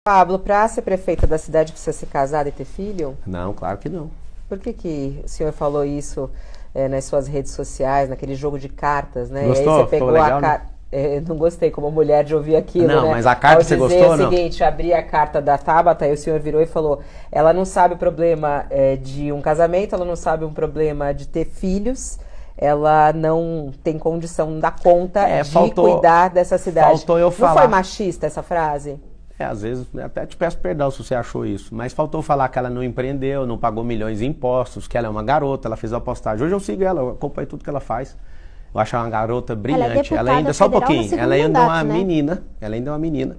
Pablo, para ser prefeita da cidade precisa se casar e ter filho? Não, claro que não. Por que o senhor falou isso nas suas redes sociais, naquele jogo de cartas, né? Gostou? E aí você pegou Ficou legal, a carta. Não gostei como mulher de ouvir aquilo, não, né? Mas a carta você gostou ou não? O seguinte, abri a carta da Tabata e o senhor virou e falou, ela não sabe o problema de um casamento, ela não sabe um problema de ter filhos, ela não tem condição, não dá conta de cuidar dessa cidade. Faltou eu falar. Não foi machista essa frase? Às vezes, até te peço perdão se você achou isso, mas faltou falar que ela não empreendeu, não pagou milhões em impostos, que ela é uma garota, ela fez a postagem. Hoje eu sigo ela, eu acompanho tudo que ela faz. Eu acho ela uma garota brilhante. Ela ainda, só um pouquinho, ela ainda é uma menina, ela ainda é uma menina.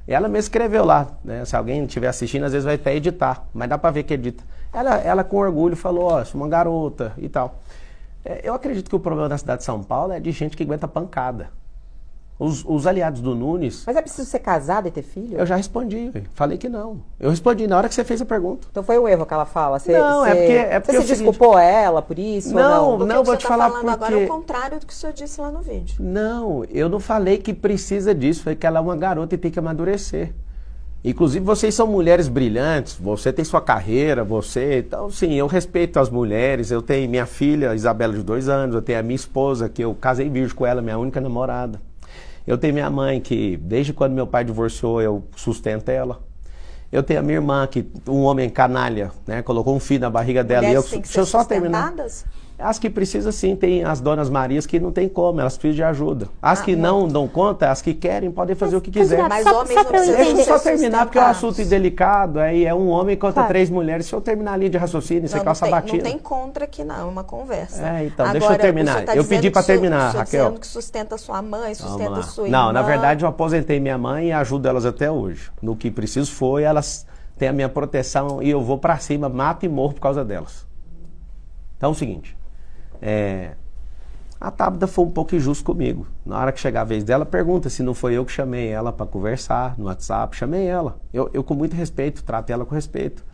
E ela mesmo escreveu lá, né? Se alguém estiver assistindo, às vezes vai até editar, mas dá pra ver que edita. Ela com orgulho falou, ó, sou uma garota e tal. Eu acredito que o problema da cidade de São Paulo é de gente que aguenta pancada. Os aliados do Nunes... Mas é preciso ser casada e ter filho? Eu já respondi, falei que não. Eu respondi na hora que você fez a pergunta. Então foi um erro que ela fala? Porque você se desculpou ela por isso? Não, ou não? Não, vou te falar porque... agora é o contrário do que o senhor disse lá no vídeo. Não, eu não falei que precisa disso, falei que ela é uma garota e tem que amadurecer. Inclusive, vocês são mulheres brilhantes, você tem sua carreira, então, sim, eu respeito as mulheres, eu tenho minha filha, Isabela, de 2 anos, eu tenho a minha esposa, que eu casei virgem com ela, minha única namorada. Eu tenho minha mãe, que desde quando meu pai divorciou, eu sustento ela. Eu tenho a minha irmã, que um homem canalha, né, colocou um filho na barriga dela. Mulheres têm que ser sustentadas? As que precisam sim, tem as donas Marias que não tem como, elas precisam de ajuda. As que não dão conta, as que querem, podem fazer o que quiser. Mas homens não precisam. Deixa eu só terminar, porque é um assunto delicado, aí é um homem contra 3 mulheres. Se eu terminar a linha de raciocínio, você calça a batida. Não tem contra aqui não, é uma conversa. Então, agora, deixa eu terminar. Eu pedi para terminar, Raquel. Dizendo que sustenta sua mãe, sustenta sua irmã. Não, na verdade eu aposentei minha mãe e ajudo elas até hoje. No que preciso foi, elas têm a minha proteção e eu vou para cima, mato e morro por causa delas. Então é o seguinte... a Tabata foi um pouco injusta comigo. Na hora que chegar a vez dela, pergunta se não foi eu que chamei ela para conversar no WhatsApp. Chamei ela. Eu com muito respeito, trato ela com respeito.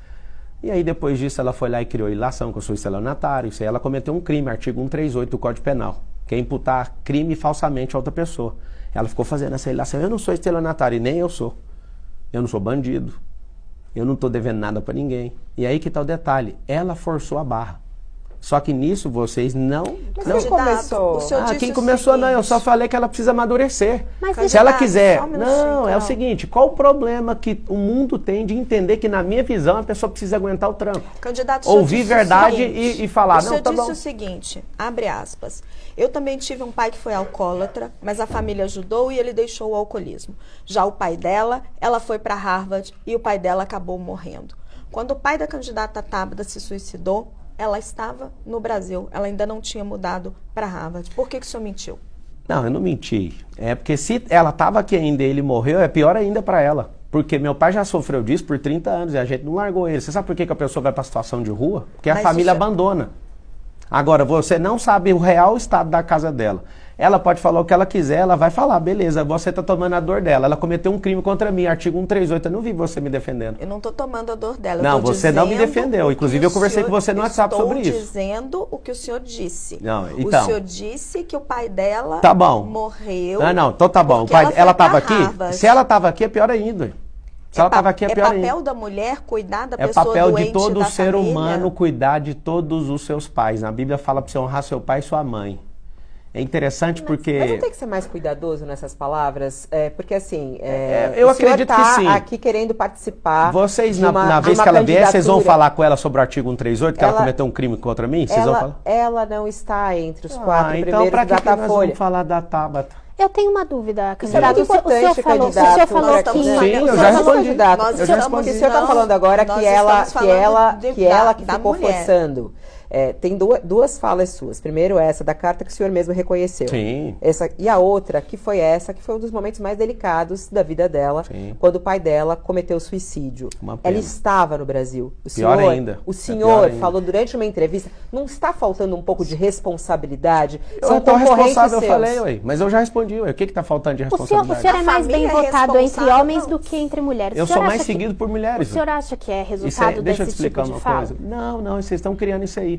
E aí depois disso ela foi lá e criou ilação, que eu sou estelionatário. Isso aí ela cometeu um crime, artigo 138 do Código Penal, que é imputar crime falsamente a outra pessoa. Ela ficou fazendo essa ilação. Eu não sou estelionatário e nem eu sou. Eu não sou bandido. Eu não estou devendo nada para ninguém. E aí que tá o detalhe. Ela forçou a barra. Só que nisso vocês não... Mas quem começou? Quem começou não, eu só falei que ela precisa amadurecer. Mas se ela quiser... Não, é o seguinte, qual o problema que o mundo tem de entender que na minha visão a pessoa precisa aguentar o tranco? Candidato, ouvir verdade e falar, não, tá bom. O senhor disse o seguinte, abre aspas, eu também tive um pai que foi alcoólatra, mas a família ajudou e ele deixou o alcoolismo. Já o pai dela, ela foi para Harvard e o pai dela acabou morrendo. Quando o pai da candidata Tabata se suicidou, ela estava no Brasil, ela ainda não tinha mudado para Harvard. Por que o senhor mentiu? Não, eu não menti. É porque se ela estava aqui ainda e ele morreu, é pior ainda para ela. Porque meu pai já sofreu disso por 30 anos e a gente não largou ele. Você sabe por que a pessoa vai para a situação de rua? Porque a família abandona. Agora, você não sabe o real estado da casa dela. Ela pode falar o que ela quiser, ela vai falar, beleza, você está tomando a dor dela. Ela cometeu um crime contra mim, artigo 138, eu não vi você me defendendo. Eu não estou tomando a dor dela. Não, você não me defendeu. Inclusive, eu conversei com você no WhatsApp sobre isso. Estou dizendo o que o senhor disse. Não, então, o senhor disse que o pai dela morreu. Não, então tá bom. Ela estava aqui? Se ela estava aqui, é pior ainda. Se ela estava aqui, é pior ainda. É papel da mulher cuidar da pessoa doente da família. É papel de todo ser humano família. cuidar de todos os seus pais. Na Bíblia fala para você honrar seu pai e sua mãe. É interessante porque... Mas não tem que ser mais cuidadoso nessas palavras? Porque assim, eu acredito que sim. Aqui querendo participar. Vocês, na vez que ela vier, vocês vão falar com ela sobre o artigo 138, que ela cometeu um crime contra mim? Vocês vão falar? Ela não está entre os 4 primeiros então, pra que Datafolha. Nós vamos falar da Tabata? Eu tenho uma dúvida, Isso candidato. é muito importante, candidato. O senhor falou que... Sim, eu já respondi. O senhor está falando agora que ela que ficou forçando. Tem duas falas suas. Primeiro essa da carta que o senhor mesmo reconheceu. Sim. E a outra que foi um dos momentos mais delicados da vida dela, Sim. quando o pai dela cometeu suicídio. Ela estava no Brasil. Pior ainda. O senhor falou durante uma entrevista, não está faltando um pouco de responsabilidade? Eu estou responsável, eu falei, ué, mas eu já respondi, ué. O que está faltando de responsabilidade? O senhor é mais bem votado entre homens do que entre mulheres. Eu sou mais seguido por mulheres. O senhor acha que é resultado deixa eu te desse explicar tipo de uma fala? coisa. Não, vocês estão criando isso aí.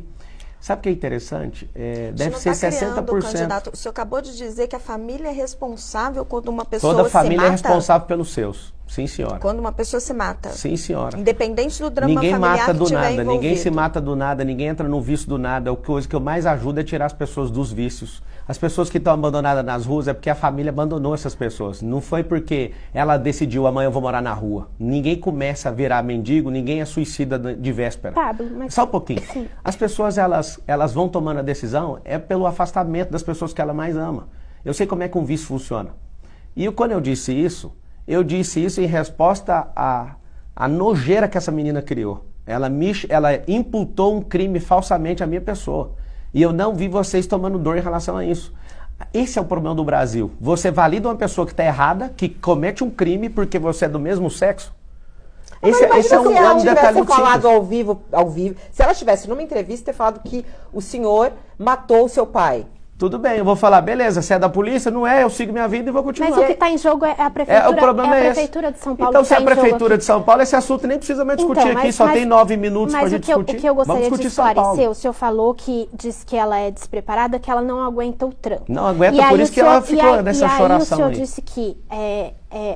Sabe o que é interessante? Deve ser 60%. Candidato, o senhor acabou de dizer que a família é responsável quando uma pessoa Toda família se mata? é responsável pelos seus. Sim, senhora. Quando uma pessoa se mata. Sim, senhora. Independente do drama Ninguém familiar mata que do tiver nada, envolvido. ninguém se mata do nada, ninguém entra no vício do nada. A coisa que eu mais ajudo é tirar as pessoas dos vícios. As pessoas que estão abandonadas nas ruas é porque a família abandonou essas pessoas. Não foi porque ela decidiu, amanhã eu vou morar na rua. Ninguém começa a virar mendigo, ninguém é suicida de véspera. Pablo, mas... Só um pouquinho. Sim. As pessoas, elas vão tomando a decisão pelo afastamento das pessoas que ela mais ama. Eu sei como é que um vício funciona. E quando eu disse isso em resposta à nojeira que essa menina criou. Ela imputou um crime falsamente à minha pessoa. E eu não vi vocês tomando dor em relação a isso. Esse é o problema do Brasil. Você valida uma pessoa que está errada, que comete um crime porque você é do mesmo sexo? Esse é um se ela detalhe tivesse muito falado simples. ao vivo, se ela estivesse numa entrevista ter falado que o senhor matou o seu pai. Tudo bem, eu vou falar, beleza, você é da polícia? Não é, eu sigo minha vida e vou continuar. Mas o que está em jogo é a prefeitura, o problema é esse. Prefeitura de São Paulo. Então, se tá a em jogo Prefeitura aqui. de São Paulo, esse assunto nem precisa mais discutir aqui, só tem 9 minutos pra gente discutir. Mas o que eu gostaria de Vamos discutir São Paulo. esclarecer, o senhor falou que disse que ela é despreparada, que ela não aguenta o tranco. Não aguenta, E por aí isso o que senhor- ela ficou nessa E aí o choração senhor aí. disse que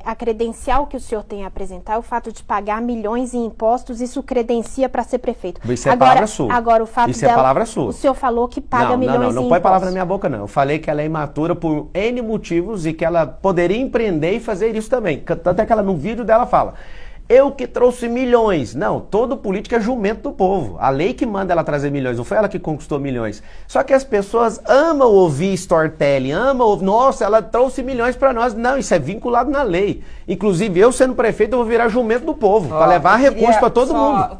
a credencial que o senhor tem a apresentar é o fato de pagar milhões em impostos, isso credencia para ser prefeito. Isso é palavra sua. Agora, o fato Isso é dela, palavra sua. o senhor falou que paga milhões não em põe palavra na impostos. minha boca, não. Eu falei que ela é imatura por N motivos e que ela poderia empreender e fazer isso também. Tanto é que ela, no vídeo dela, fala: eu que trouxe milhões. Não, todo político é jumento do povo. A lei que manda ela trazer milhões, não foi ela que conquistou milhões. Só que as pessoas amam ouvir storytelling, amam ouvir, nossa, ela trouxe milhões para nós. Não, isso é vinculado na lei. Inclusive, eu sendo prefeito, eu vou virar jumento do povo, para levar recursos para todo mundo.